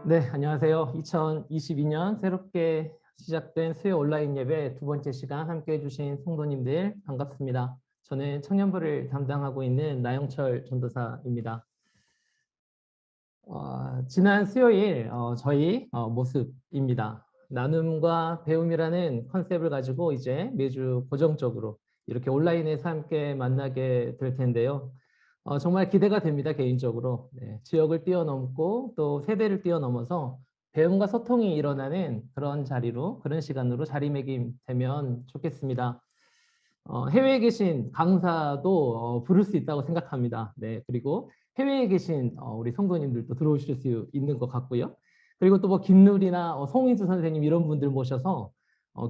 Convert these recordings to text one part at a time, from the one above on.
네, 안녕하세요. 2022년 새롭게 시작된 수요 온라인 예배 두 번째 시간 함께해 주신 성도님들 반갑습니다. 저는 청년부를 담당하고 있는 나영철 전도사입니다. 지난 수요일 저희 모습입니다. 나눔과 배움이라는 컨셉을 가지고 이제 매주 고정적으로 이렇게 온라인에서 함께 만나게 될 텐데요. 정말 기대가 됩니다, 개인적으로. 네, 지역을 뛰어넘고 또 세대를 뛰어넘어서 배움과 소통이 일어나는 그런 자리로, 그런 시간으로 자리매김되면 좋겠습니다. 해외에 계신 강사도 부를 수 있다고 생각합니다. 네, 그리고 해외에 계신 우리 성도님들도 들어오실 수 있는 것 같고요. 그리고 또 뭐 김누리나 송인수 선생님 이런 분들 모셔서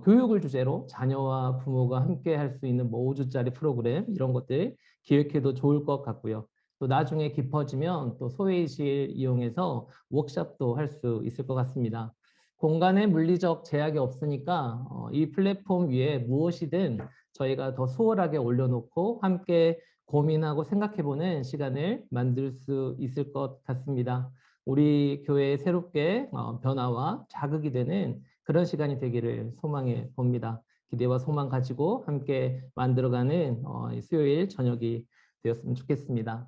교육을 주제로 자녀와 부모가 함께 할 수 있는 뭐 5주짜리 프로그램 이런 것들 기획해도 좋을 것 같고요. 또 나중에 깊어지면 또 소회의실 이용해서 워크숍도 할 수 있을 것 같습니다. 공간에 물리적 제약이 없으니까 이 플랫폼 위에 무엇이든 저희가 더 수월하게 올려놓고 함께 고민하고 생각해보는 시간을 만들 수 있을 것 같습니다. 우리 교회에 새롭게 변화와 자극이 되는 그런 시간이 되기를 소망해 봅니다. 기대와 소망 가지고 함께 만들어가는 수요일 저녁이 되었으면 좋겠습니다.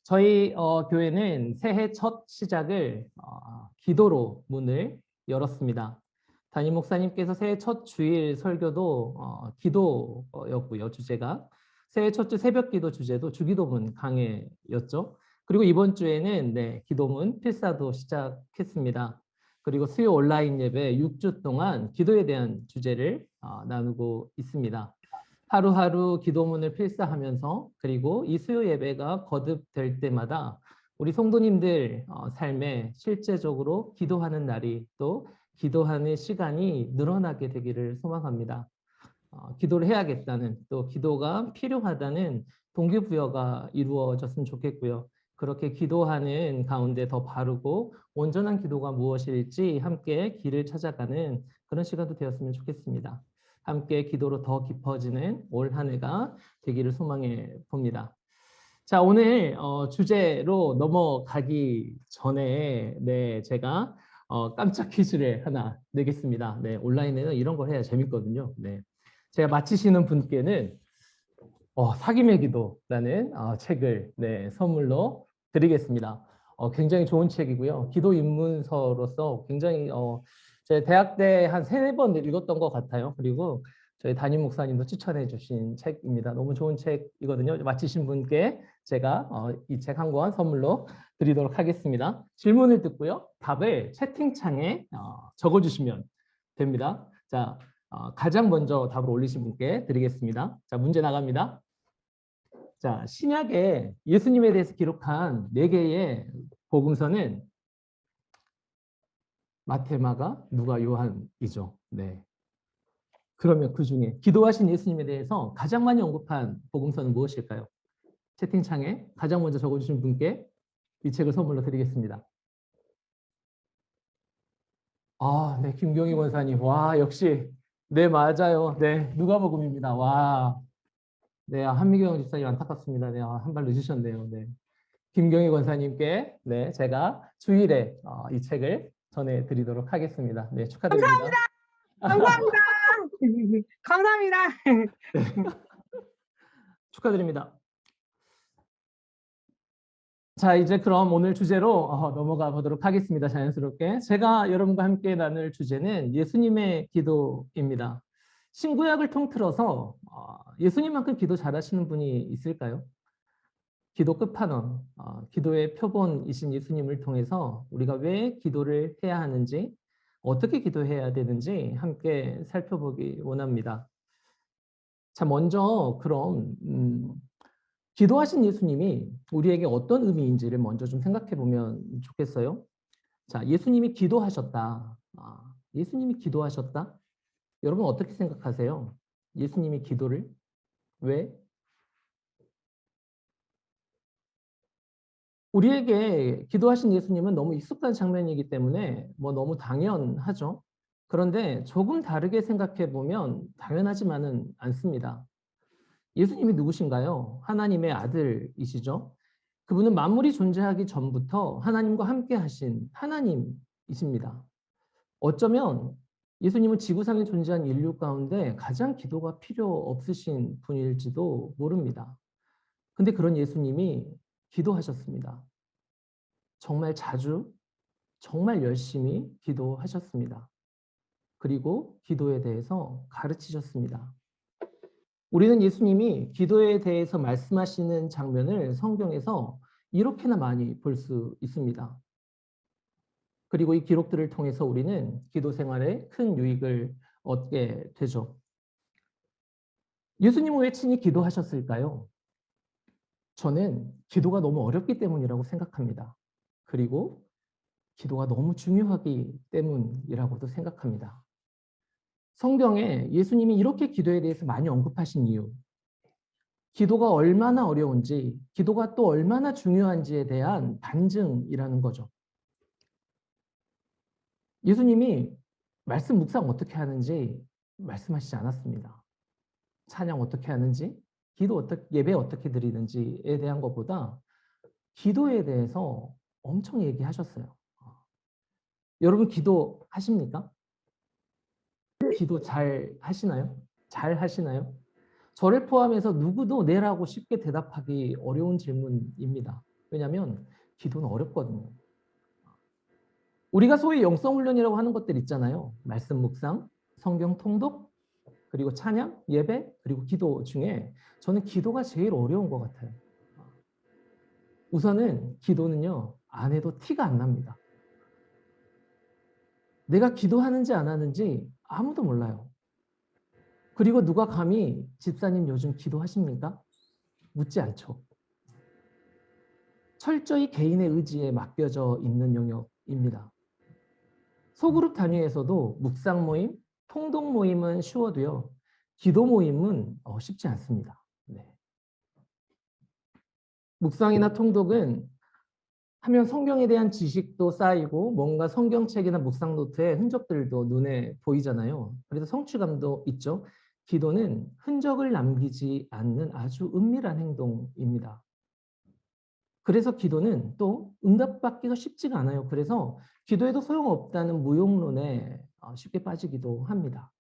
저희 교회는 새해 첫 시작을 기도로 문을 열었습니다. 담임 목사님께서 새해 첫 주일 설교도 기도였고요. 주제가 새해 첫 주 새벽 기도 주제도 주기도문 강해였죠. 그리고 이번 주에는 네, 기도문 필사도 시작했습니다. 그리고 수요 온라인 예배 6주 동안 기도에 대한 주제를 나누고 있습니다. 하루하루 기도문을 필사하면서 그리고 이 수요 예배가 거듭될 때마다 우리 성도님들 삶에 실제적으로 기도하는 날이 또 기도하는 시간이 늘어나게 되기를 소망합니다. 기도를 해야겠다는 또 기도가 필요하다는 동기부여가 이루어졌으면 좋겠고요. 그렇게 기도하는 가운데 더 바르고 온전한 기도가 무엇일지 함께 길을 찾아가는 그런 시간도 되었으면 좋겠습니다. 함께 기도로 더 깊어지는 올 한 해가 되기를 소망해 봅니다. 자, 오늘 주제로 넘어가기 전에 네, 제가 깜짝 퀴즈를 하나 내겠습니다. 네, 온라인에는 이런 걸 해야 재밌거든요. 네. 제가 맞히시는 분께는 사김의 기도라는 책을 네, 선물로 드리겠습니다. 굉장히 좋은 책이고요. 기도 입문서로서 굉장히 제 대학 때 한 세네 번 읽었던 것 같아요. 그리고 저희 담임 목사님도 추천해 주신 책입니다. 너무 좋은 책이거든요. 맞히신 분께 제가 이 책 한 권 선물로 드리도록 하겠습니다. 질문을 듣고요. 답을 채팅창에 적어주시면 됩니다. 자, 가장 먼저 답을 올리신 분께 드리겠습니다. 자, 문제 나갑니다. 자, 신약에 예수님에 대해서 기록한 4개의 복음서는 마태, 마가, 누가, 요한이죠. 네. 그러면 그 중에 기도하신 예수님에 대해서 가장 많이 언급한 복음서는 무엇일까요? 채팅창에 가장 먼저 적어주신 분께 이 책을 선물로 드리겠습니다. 네, 김경희 권사님. 와, 역시. 네, 맞아요. 네, 누가복음입니다. 와, 네, 한미경 집사님 안타깝습니다. 네, 한 발 늦으셨네요. 네. 김경희 권사님께 네, 제가 주일에 이 책을 전해드리도록 하겠습니다. 네, 축하드립니다. 감사합니다. 감사합니다. 네, 축하드립니다. 자, 이제 그럼 오늘 주제로 넘어가 보도록 하겠습니다. 자연스럽게. 제가 여러분과 함께 나눌 주제는 예수님의 기도입니다. 신구약을 통틀어서 예수님만큼 기도 잘하시는 분이 있을까요? 기도 끝판왕, 기도의 표본이신 예수님을 통해서 우리가 왜 기도를 해야 하는지, 어떻게 기도해야 되는지 함께 살펴보기 원합니다. 자, 먼저 그럼 기도하신 예수님이 우리에게 어떤 의미인지를 먼저 좀 생각해 보면 좋겠어요. 자, 예수님이 기도하셨다. 예수님이 기도하셨다? 여러분 어떻게 생각하세요? 예수님이 기도를 왜? 우리에게 기도하신 예수님은 너무 익숙한 장면이기 때문에 뭐 너무 당연하죠. 그런데 조금 다르게 생각해 보면 당연하지만은 않습니다. 예수님이 누구신가요? 하나님의 아들이시죠. 그분은 만물이 존재하기 전부터 하나님과 함께 하신 하나님이십니다. 어쩌면 예수님은 지구상에 존재한 인류 가운데 가장 기도가 필요 없으신 분일지도 모릅니다. 근데 그런 예수님이 기도하셨습니다. 정말 자주, 정말 열심히 기도하셨습니다. 그리고 기도에 대해서 가르치셨습니다. 우리는 예수님이 기도에 대해서 말씀하시는 장면을 성경에서 이렇게나 많이 볼 수 있습니다. 그리고 이 기록들을 통해서 우리는 기도 생활에 큰 유익을 얻게 되죠. 예수님은 왜 친히 기도하셨을까요? 저는 기도가 너무 어렵기 때문이라고 생각합니다. 그리고 기도가 너무 중요하기 때문이라고도 생각합니다. 성경에 예수님이 이렇게 기도에 대해서 많이 언급하신 이유, 기도가 얼마나 어려운지, 기도가 또 얼마나 중요한지에 대한 반증이라는 거죠. 예수님이 말씀 묵상 어떻게 하는지 말씀하시지 않았습니다. 찬양 어떻게 하는지, 예배 어떻게 드리는지에 대한 것보다 기도에 대해서 엄청 얘기하셨어요. 여러분 기도하십니까? 기도 잘 하시나요? 잘 하시나요? 저를 포함해서 누구도 네라고 쉽게 대답하기 어려운 질문입니다. 왜냐하면 기도는 어렵거든요. 우리가 소위 영성훈련이라고 하는 것들 있잖아요. 말씀 묵상, 성경 통독, 그리고 찬양, 예배, 그리고 기도 중에 저는 기도가 제일 어려운 것 같아요. 우선은 기도는요, 안 해도 티가 안 납니다. 내가 기도하는지 안 하는지 아무도 몰라요. 그리고 누가 감히 집사님 요즘 기도하십니까? 묻지 않죠. 철저히 개인의 의지에 맡겨져 있는 영역입니다. 소그룹 단위에서도 묵상 모임, 통독 모임은 쉬워도요. 기도 모임은 쉽지 않습니다. 네. 묵상이나 통독은 하면 성경에 대한 지식도 쌓이고 뭔가 성경책이나 묵상 노트의 흔적들도 눈에 보이잖아요. 그래서 성취감도 있죠. 기도는 흔적을 남기지 않는 아주 은밀한 행동입니다. 그래서 기도는 또 응답받기가 쉽지가 않아요. 그래서 기도해도 소용없다는 무용론에 쉽게 빠지기도 합니다.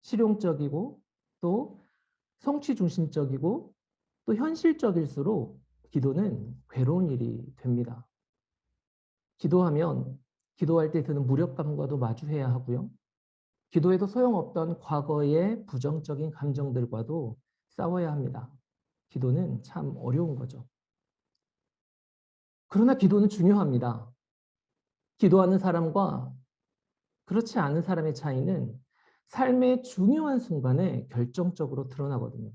실용적이고 또 성취 중심적이고 또 현실적일수록 기도는 괴로운 일이 됩니다. 기도하면 기도할 때 드는 무력감과도 마주해야 하고요. 기도해도 소용없던 과거의 부정적인 감정들과도 싸워야 합니다. 기도는 참 어려운 거죠. 그러나 기도는 중요합니다. 기도하는 사람과 그렇지 않은 사람의 차이는 삶의 중요한 순간에 결정적으로 드러나거든요.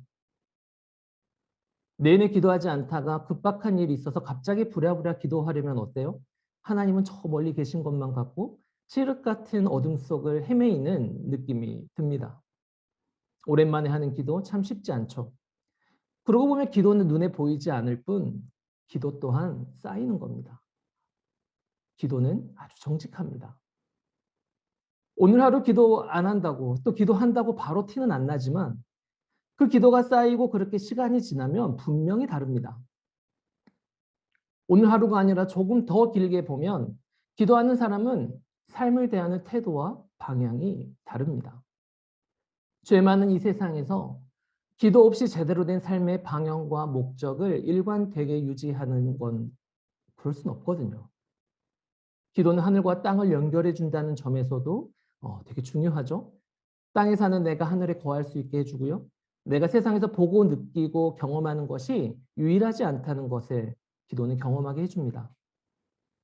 내내 기도하지 않다가 급박한 일이 있어서 갑자기 부랴부랴 기도하려면 어때요? 하나님은 저 멀리 계신 것만 같고 칠흑 같은 어둠 속을 헤매이는 느낌이 듭니다. 오랜만에 하는 기도 참 쉽지 않죠. 그러고 보면 기도는 눈에 보이지 않을 뿐 기도 또한 쌓이는 겁니다. 기도는 아주 정직합니다. 오늘 하루 기도 안 한다고 또 기도한다고 바로 티는 안 나지만 그 기도가 쌓이고 그렇게 시간이 지나면 분명히 다릅니다. 오늘 하루가 아니라 조금 더 길게 보면 기도하는 사람은 삶을 대하는 태도와 방향이 다릅니다. 죄 많은 이 세상에서 기도 없이 제대로 된 삶의 방향과 목적을 일관되게 유지하는 건 그럴 수는 없거든요. 기도는 하늘과 땅을 연결해 준다는 점에서도 되게 중요하죠. 땅에 사는 내가 하늘에 거할 수 있게 해주고요. 내가 세상에서 보고 느끼고 경험하는 것이 유일하지 않다는 것을 기도는 경험하게 해줍니다.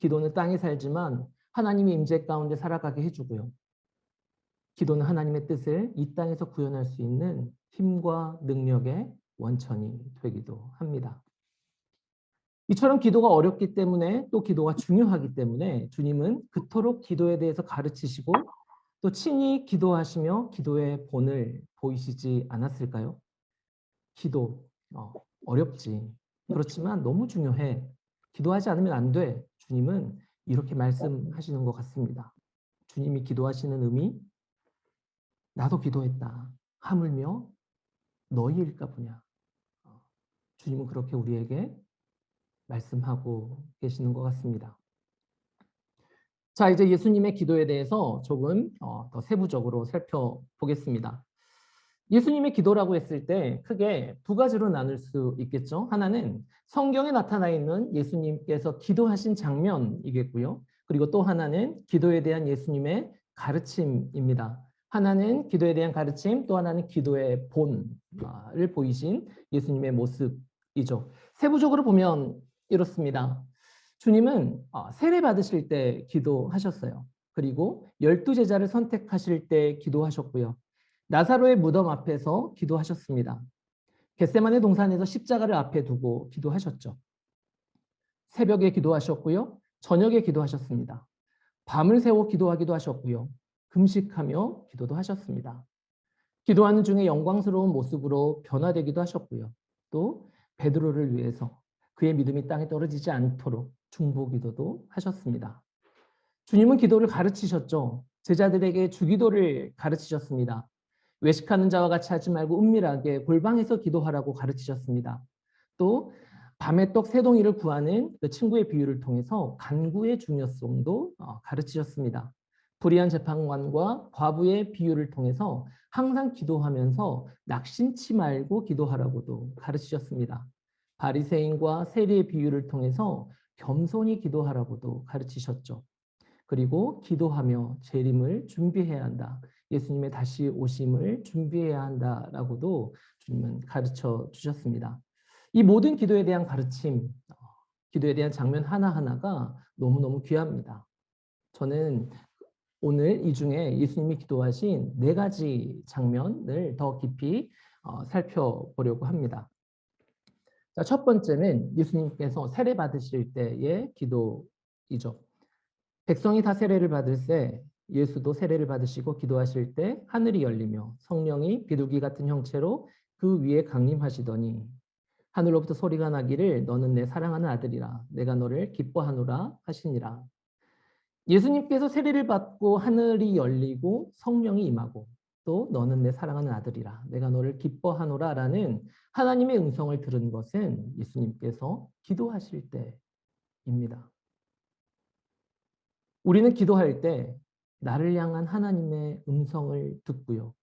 기도는 땅에 살지만 하나님의 임재 가운데 살아가게 해주고요. 기도는 하나님의 뜻을 이 땅에서 구현할 수 있는 힘과 능력의 원천이 되기도 합니다. 이처럼 기도가 어렵기 때문에 또 기도가 중요하기 때문에 주님은 그토록 기도에 대해서 가르치시고 또 친히 기도하시며 기도의 본을 보이시지 않았을까요? 기도 어렵지. 그렇지만 너무 중요해. 기도하지 않으면 안 돼. 주님은 이렇게 말씀하시는 것 같습니다. 주님이 기도하시는 의미, 나도 기도했다. 하물며 너희일까 보냐. 주님은 그렇게 우리에게 말씀하고 계시는 것 같습니다. 자, 이제 예수님의 기도에 대해서 조금 더 세부적으로 살펴보겠습니다. 예수님의 기도라고 했을 때 크게 두 가지로 나눌 수 있겠죠. 하나는 성경에 나타나 있는 예수님께서 기도하신 장면이겠고요. 그리고 또 하나는 기도에 대한 예수님의 가르침입니다. 하나는 기도에 대한 가르침, 또 하나는 기도의 본을 보이신 예수님의 모습이죠. 세부적으로 보면 이렇습니다. 주님은 세례 받으실 때 기도하셨어요. 그리고 12제자를 선택하실 때 기도하셨고요. 나사로의 무덤 앞에서 기도하셨습니다. 겟세마네 동산에서 십자가를 앞에 두고 기도하셨죠. 새벽에 기도하셨고요. 저녁에 기도하셨습니다. 밤을 새워 기도하기도 하셨고요. 금식하며 기도도 하셨습니다. 기도하는 중에 영광스러운 모습으로 변화되기도 하셨고요. 또 베드로를 위해서 그의 믿음이 땅에 떨어지지 않도록 중보기도도 하셨습니다. 주님은 기도를 가르치셨죠. 제자들에게 주기도를 가르치셨습니다. 외식하는 자와 같이 하지 말고 은밀하게 골방에서 기도하라고 가르치셨습니다. 또 밤에 떡 세 덩이를 구하는 그 친구의 비유를 통해서 간구의 중요성도 가르치셨습니다. 불의한 재판관과 과부의 비유를 통해서 항상 기도하면서 낙심치 말고 기도하라고도 가르치셨습니다. 바리새인과 세리의 비유를 통해서 겸손히 기도하라고도 가르치셨죠. 그리고 기도하며 재림을 준비해야 한다. 예수님의 다시 오심을 준비해야 한다라고도 주님은 가르쳐 주셨습니다. 이 모든 기도에 대한 가르침, 기도에 대한 장면 하나하나가 너무너무 귀합니다. 저는 오늘 이 중에 예수님이 기도하신 네 가지 장면을 더 깊이 살펴보려고 합니다. 자, 첫 번째는 예수님께서 세례 받으실 때의 기도이죠. 백성이 다 세례를 받을 때 예수도 세례를 받으시고 기도하실 때 하늘이 열리며 성령이 비둘기 같은 형체로 그 위에 강림하시더니 하늘로부터 소리가 나기를 너는 내 사랑하는 아들이라 내가 너를 기뻐하노라 하시니라. 예수님께서 세례를 받고 하늘이 열리고 성령이 임하고 또 너는 내 사랑하는 아들이라 내가 너를 기뻐하노라 라는 하나님의 음성을 들은 것은 예수님께서 기도하실 때입니다. 우리는 기도할 때 나를 향한 하나님의 음성을 듣고요.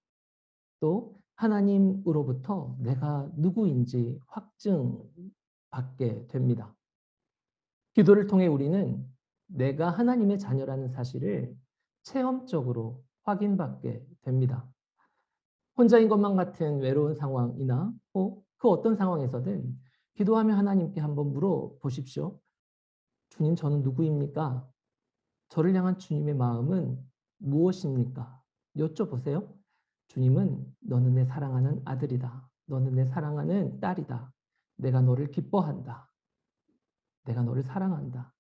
또 하나님으로부터 내가 누구인지 확증받게 됩니다. 기도를 통해 우리는 내가 하나님의 자녀라는 사실을 체험적으로 확인받게 됩니다. 혼자인 것만 같은 외로운 상황이나 그 어떤 상황에서든 기도하며 하나님께 한번 물어보십시오. 주님, 저는 누구입니까? 저를 향한 주님의 마음은 무엇입니까? 여쭤보세요. 주님은 너는 내 사랑하는 아들이다. 너는 내 사랑하는 딸이다. 내가 너를 기뻐한다. 내가 너를 사랑한다.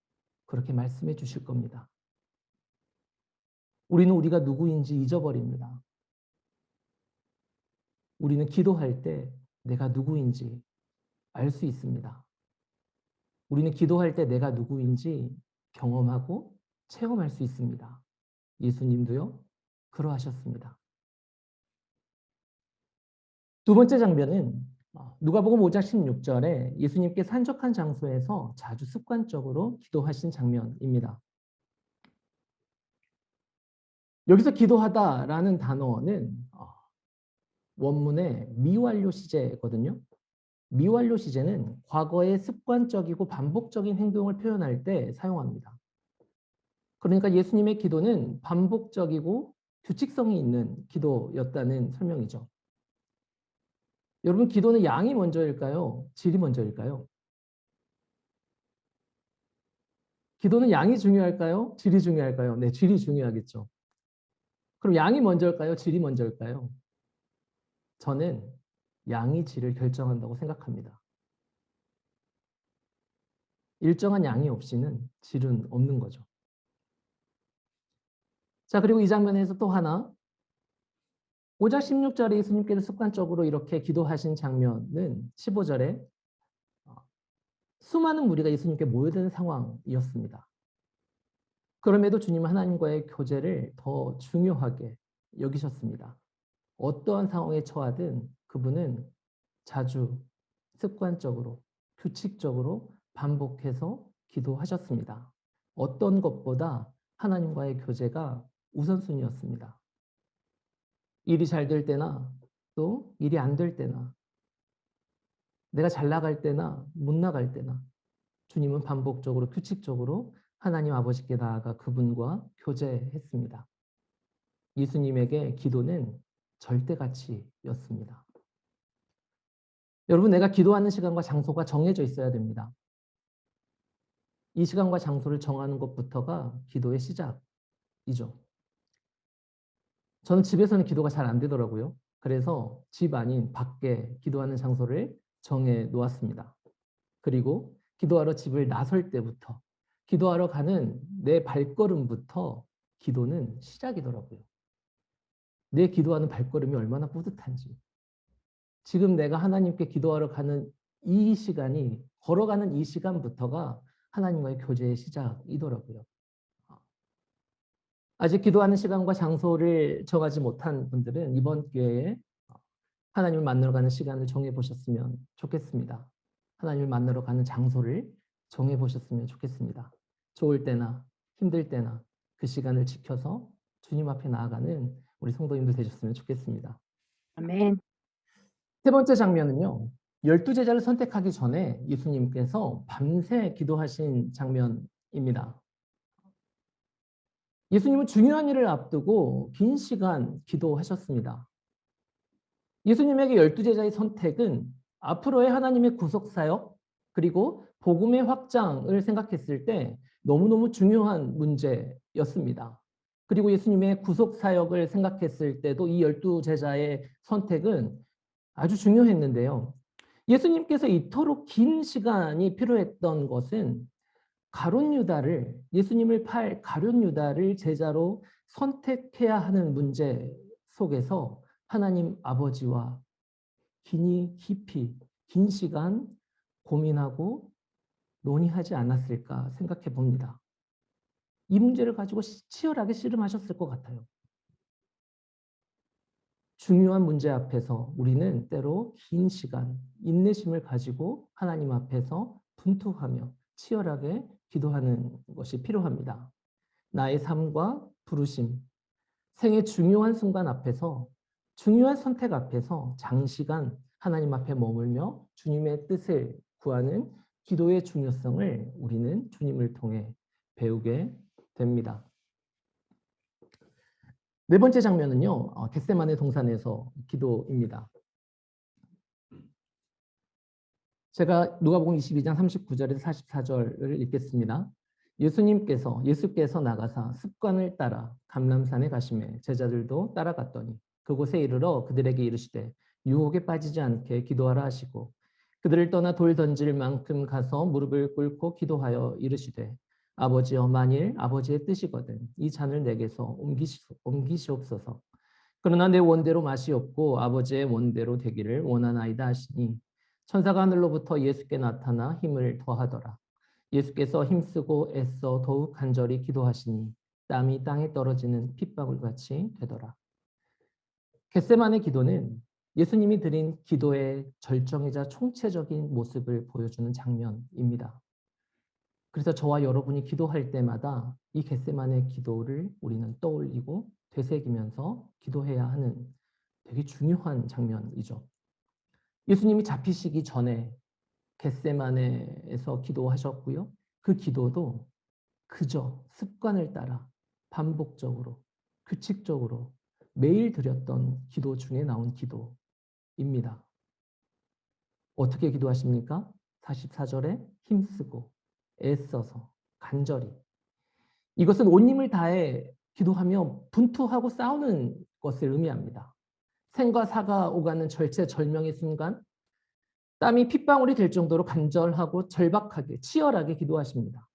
그렇게 말씀해 주실 겁니다. 우리는 우리가 누구인지 잊어버립니다. 우리는 기도할 때 내가 누구인지 알 수 있습니다. 우리는 기도할 때 내가 누구인지 경험하고 체험할 수 있습니다. 예수님도요, 그러하셨습니다. 두 번째 장면은 누가복음 5장 16절에 예수님께 산적한 장소에서 자주 습관적으로 기도하신 장면입니다. 여기서 기도하다라는 단어는 원문의 미완료 시제거든요. 미완료 시제는 과거의 습관적이고 반복적인 행동을 표현할 때 사용합니다. 그러니까 예수님의 기도는 반복적이고 규칙성이 있는 기도였다는 설명이죠. 여러분, 기도는 양이 먼저일까요? 질이 먼저일까요? 기도는 양이 중요할까요? 질이 중요할까요? 네, 질이 중요하겠죠. 그럼 양이 먼저일까요? 질이 먼저일까요? 저는 양이 질을 결정한다고 생각합니다. 일정한 양이 없이는 질은 없는 거죠. 자, 그리고 이 장면에서 또 하나 5장 16절에 예수님께서 습관적으로 이렇게 기도하신 장면은 15절에 수많은 무리가 예수님께 모여드는 상황이었습니다. 그럼에도 주님은 하나님과의 교제를 더 중요하게 여기셨습니다. 어떠한 상황에 처하든 그분은 자주 습관적으로 규칙적으로 반복해서 기도하셨습니다. 어떤 것보다 하나님과의 교제가 우선순위였습니다. 일이 잘 될 때나 또 일이 안 될 때나 내가 잘 나갈 때나 못 나갈 때나 주님은 반복적으로 규칙적으로 하나님 아버지께 나아가 그분과 교제했습니다. 예수님에게 기도는 절대가치였습니다. 여러분, 내가 기도하는 시간과 장소가 정해져 있어야 됩니다. 이 시간과 장소를 정하는 것부터가 기도의 시작이죠. 저는 집에서는 기도가 잘 안 되더라고요. 그래서 집 아닌 밖에 기도하는 장소를 정해 놓았습니다. 그리고 기도하러 집을 나설 때부터 기도하러 가는 내 발걸음부터 기도는 시작이더라고요. 내 기도하는 발걸음이 얼마나 뿌듯한지. 지금 내가 하나님께 기도하러 가는 이 시간이, 걸어가는 이 시간부터가 하나님과의 교제의 시작이더라고요. 아직 기도하는 시간과 장소를 정하지 못한 분들은 이번 기회에 하나님을 만나러 가는 시간을 정해보셨으면 좋겠습니다. 하나님을 만나러 가는 장소를 정해보셨으면 좋겠습니다. 좋을 때나 힘들 때나 그 시간을 지켜서 주님 앞에 나아가는 우리 성도님들 되셨으면 좋겠습니다. 아멘. 세 번째 장면은요. 12제자를 선택하기 전에 예수님께서 밤새 기도하신 장면입니다. 예수님은 중요한 일을 앞두고 긴 시간 기도하셨습니다. 예수님에게 12제자의 선택은 앞으로의 하나님의 구속사역 그리고 복음의 확장을 생각했을 때 너무너무 중요한 문제였습니다. 그리고 예수님의 구속사역을 생각했을 때도 이 12제자의 선택은 아주 중요했는데요. 예수님께서 이토록 긴 시간이 필요했던 것은 가룟 유다를, 예수님을 팔 가룟 유다를 제자로 선택해야 하는 문제 속에서 하나님 아버지와 깊이 긴 시간 고민하고 논의하지 않았을까 생각해 봅니다. 이 문제를 가지고 치열하게 씨름하셨을 것 같아요. 중요한 문제 앞에서 우리는 때로 긴 시간, 인내심을 가지고 하나님 앞에서 분투하며 치열하게 기도하는 것이 필요합니다. 나의 삶과 부르심, 생의 중요한 순간 앞에서, 중요한 선택 앞에서 장시간 하나님 앞에 머물며 주님의 뜻을 구하는 기도의 중요성을 우리는 주님을 통해 배우게 됩니다. 네 번째 장면은요, 겟세마네 동산에서 기도입니다. 제가 누가복음 22장 39절에서 44절을 읽겠습니다. 예수께서 나가사 습관을 따라 감람산에 가시매 제자들도 따라갔더니 그곳에 이르러 그들에게 이르시되 유혹에 빠지지 않게 기도하라 하시고 그들을 떠나 돌 던질 만큼 가서 무릎을 꿇고 기도하여 이르시되 아버지여 만일 아버지의 뜻이거든 이 잔을 내게서 옮기시옵소서. 그러나 내 원대로 맛이 없고 아버지의 원대로 되기를 원하나이다 하시니 천사가 하늘로부터 예수께 나타나 힘을 더하더라. 예수께서 힘쓰고 애써 더욱 간절히 기도하시니 땀이 땅에 떨어지는 핏방울같이 되더라. 겟세마네 기도는 예수님이 드린 기도의 절정이자 총체적인 모습을 보여주는 장면입니다. 그래서 저와 여러분이 기도할 때마다 이 겟세마네 기도를 우리는 떠올리고 되새기면서 기도해야 하는 되게 중요한 장면이죠. 예수님이 잡히시기 전에 겟세마네에서 기도하셨고요. 그 기도도 그저 습관을 따라 반복적으로 규칙적으로 매일 드렸던 기도 중에 나온 기도입니다. 어떻게 기도하십니까? 44절에 힘쓰고 애써서 간절히. 이것은 온 힘을 다해 기도하며 분투하고 싸우는 것을 의미합니다. 생과 사가 오가는 절체절명의 순간 땀이 핏방울이 될 정도로 간절하고 절박하게 치열하게 기도하십니다.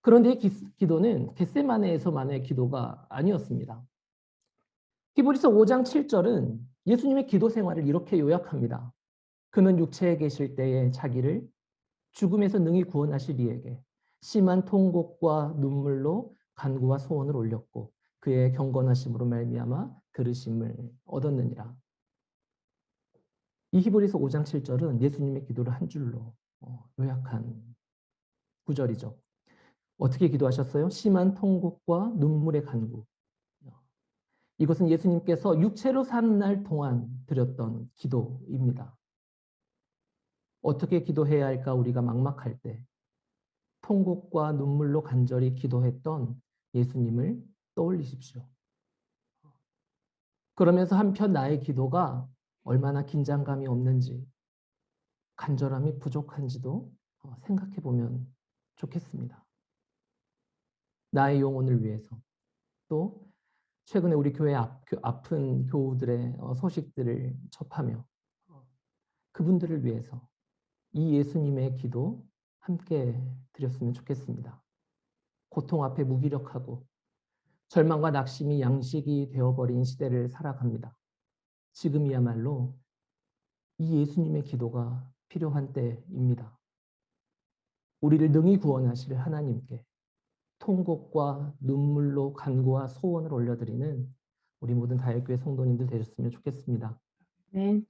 그런데 이 기도는 겟세마네에서만의 기도가 아니었습니다. 히브리서 5장 7절은 예수님의 기도 생활을 이렇게 요약합니다. 그는 육체에 계실 때에 자기를 죽음에서 능히 구원하실 이에게 심한 통곡과 눈물로 간구와 소원을 올렸고 그의 경건하심으로 말미암아 들으심을 얻었느니라. 이 히브리서 5장 7절은 예수님의 기도를 한 줄로 요약한 구절이죠. 어떻게 기도하셨어요? 심한 통곡과 눈물의 간구. 이것은 예수님께서 육체로 사는 날 동안 드렸던 기도입니다. 어떻게 기도해야 할까 우리가 막막할 때 통곡과 눈물로 간절히 기도했던 예수님을 떠올리십시오. 그러면서 한편 나의 기도가 얼마나 긴장감이 없는지 간절함이 부족한지도 생각해 보면 좋겠습니다. 나의 영혼을 위해서 또 최근에 우리 교회 아픈 교우들의 소식들을 접하며 그분들을 위해서 이 예수님의 기도 함께 드렸으면 좋겠습니다. 고통 앞에 무기력하고 절망과 낙심이 양식이 되어버린 시대를 살아갑니다. 지금이야말로 이 예수님의 기도가 필요한 때입니다. 우리를 능히 구원하실 하나님께 통곡과 눈물로 간구와 소원을 올려드리는 우리 모든 다윗교회 성도님들 되셨으면 좋겠습니다. 네.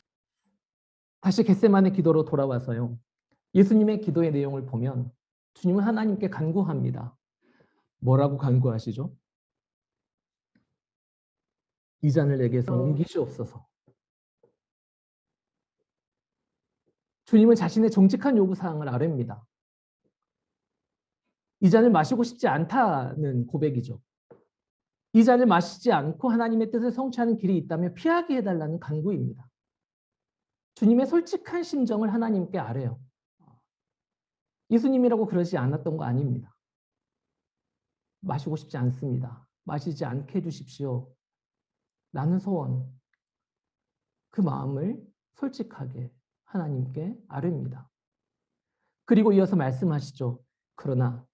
다시 겟세마네 기도로 돌아와서요. 예수님의 기도의 내용을 보면 주님은 하나님께 간구합니다. 뭐라고 간구하시죠? 이 잔을 내게서 옮기시옵소서. 주님은 자신의 정직한 요구사항을 아뢰입니다. 이 잔을 마시고 싶지 않다는 고백이죠. 이 잔을 마시지 않고 하나님의 뜻을 성취하는 길이 있다면 피하게 해달라는 간구입니다. 주님의 솔직한 심정을 하나님께 아뢰요. 예수님이라고 그러지 않았던 거 아닙니다. 마시고 싶지 않습니다. 마시지 않게 해주십시오. 라는 소원, 그 마음을 솔직하게 하나님께 아뢰입니다. 그리고 이어서 말씀하시죠. 그러나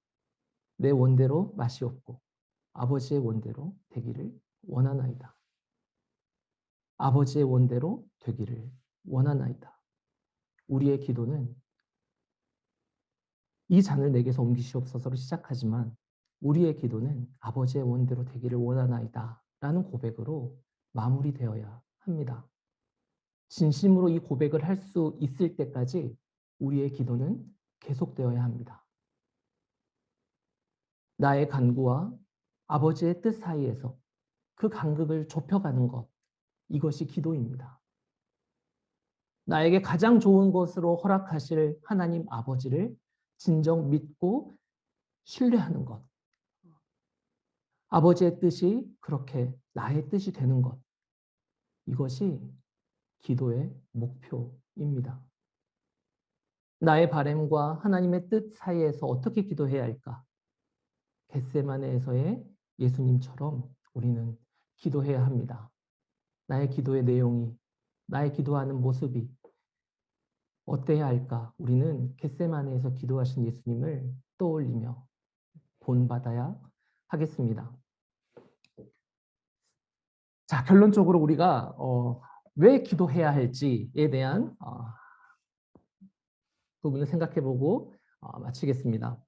내 원대로 마시옵고 아버지의 원대로 되기를 원하나이다. 아버지의 원대로 되기를 원하나이다. 우리의 기도는 이 잔을 내게서 옮기시옵소서로 시작하지만 우리의 기도는 아버지의 원대로 되기를 원하나이다 라는 고백으로 마무리되어야 합니다. 진심으로 이 고백을 할 수 있을 때까지 우리의 기도는 계속되어야 합니다. 나의 간구와 아버지의 뜻 사이에서 그 간극을 좁혀가는 것, 이것이 기도입니다. 나에게 가장 좋은 것으로 허락하실 하나님 아버지를 진정 믿고 신뢰하는 것. 아버지의 뜻이 그렇게 나의 뜻이 되는 것. 이것이 기도의 목표입니다. 나의 바람과 하나님의 뜻 사이에서 어떻게 기도해야 할까? 겟세마네에서의 예수님처럼 우리는 기도해야 합니다. 나의 기도의 내용이, 나의 기도하는 모습이 어때야 할까? 우리는 겟세마네에서 기도하신 예수님을 떠올리며 본받아야 하겠습니다. 자, 결론적으로 우리가 왜 기도해야 할지에 대한 부분을 생각해보고 마치겠습니다.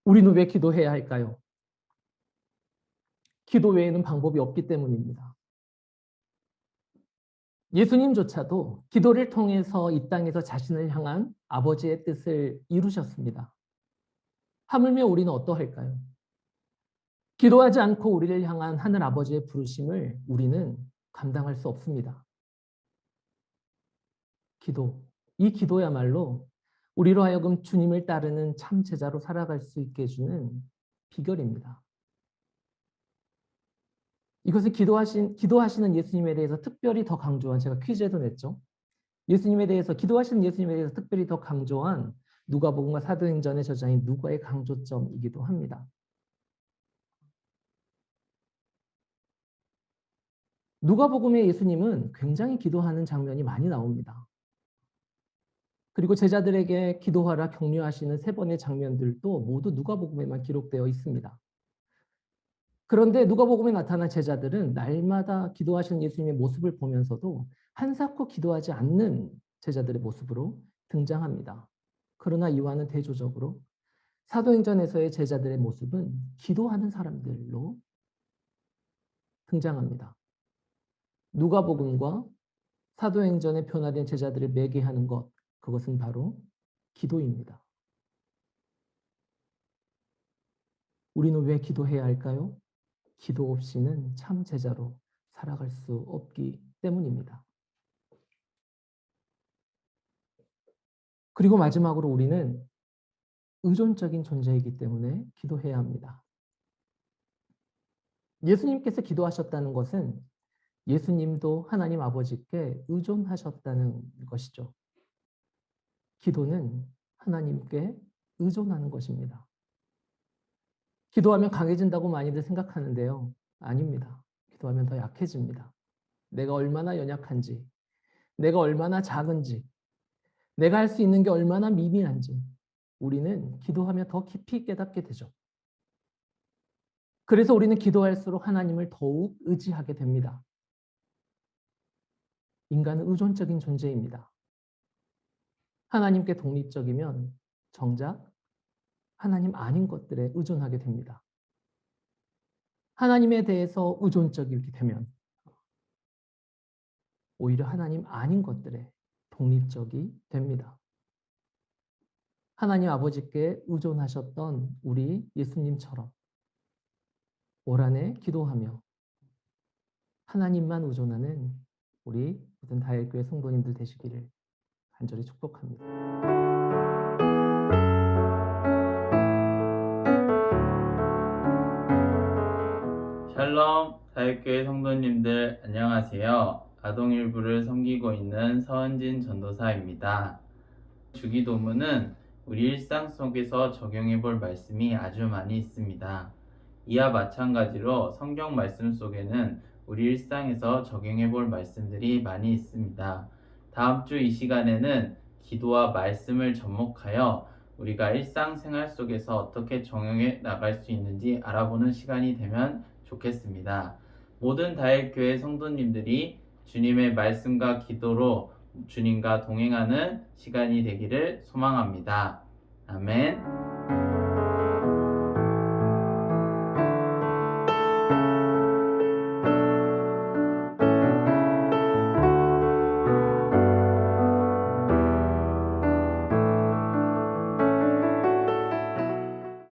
우리는 왜 기도해야 할까요? 기도 외에는 방법이 없기 때문입니다. 예수님조차도 기도를 통해서 이 땅에서 자신을 향한 아버지의 뜻을 이루셨습니다. 하물며 우리는 어떠할까요? 기도하지 않고 우리를 향한 하늘 아버지의 부르심을 우리는 감당할 수 없습니다. 기도, 이 기도야말로 우리로 하여금 주님을 따르는 참 제자로 살아갈 수 있게 해주는 비결입니다. 이것을 기도하시는 예수님에 대해서 특별히 더 강조한, 제가 퀴즈에도 냈죠. 기도하시는 예수님에 대해서 특별히 더 강조한 누가복음과 사도행전의 저자인 누가의 강조점이기도 합니다. 누가복음의 예수님은 굉장히 기도하는 장면이 많이 나옵니다. 그리고 제자들에게 기도하라 격려하시는 3번의 장면들도 모두 누가복음에만 기록되어 있습니다. 그런데 누가복음에 나타난 제자들은 날마다 기도하시는 예수님의 모습을 보면서도 한사코 기도하지 않는 제자들의 모습으로 등장합니다. 그러나 이와는 대조적으로 사도행전에서의 제자들의 모습은 기도하는 사람들로 등장합니다. 누가복음과 사도행전에 변화된 제자들을 매개하는 것, 그것은 바로 기도입니다. 우리는 왜 기도해야 할까요? 기도 없이는 참 제자로 살아갈 수 없기 때문입니다. 그리고 마지막으로 우리는 의존적인 존재이기 때문에 기도해야 합니다. 예수님께서 기도하셨다는 것은 예수님도 하나님 아버지께 의존하셨다는 것이죠. 기도는 하나님께 의존하는 것입니다. 기도하면 강해진다고 많이들 생각하는데요. 아닙니다. 기도하면 더 약해집니다. 내가 얼마나 연약한지, 내가 얼마나 작은지, 내가 할 수 있는 게 얼마나 미미한지 우리는 기도하며 더 깊이 깨닫게 되죠. 그래서 우리는 기도할수록 하나님을 더욱 의지하게 됩니다. 인간은 의존적인 존재입니다. 하나님께 독립적이면 정작 하나님 아닌 것들에 의존하게 됩니다. 하나님에 대해서 의존적이게 되면 오히려 하나님 아닌 것들에 독립적이 됩니다. 하나님 아버지께 의존하셨던 우리 예수님처럼 올 한해 기도하며 하나님만 의존하는 우리 모든 다일교회 성도님들 되시기를 간절히 축복합니다. 샬롬 다육교회 성도님들 안녕하세요. 아동일부를 섬기고 있는 서은진 전도사입니다. 주기도문은 우리 일상 속에서 적용해 볼 말씀이 아주 많이 있습니다. 이와 마찬가지로 성경 말씀 속에는 우리 일상에서 적용해 볼 말씀들이 많이 있습니다. 다음 주 이 시간에는 기도와 말씀을 접목하여 우리가 일상생활 속에서 어떻게 적용해 나갈 수 있는지 알아보는 시간이 되면 좋겠습니다. 모든 다일교회 성도님들이 주님의 말씀과 기도로 주님과 동행하는 시간이 되기를 소망합니다. 아멘.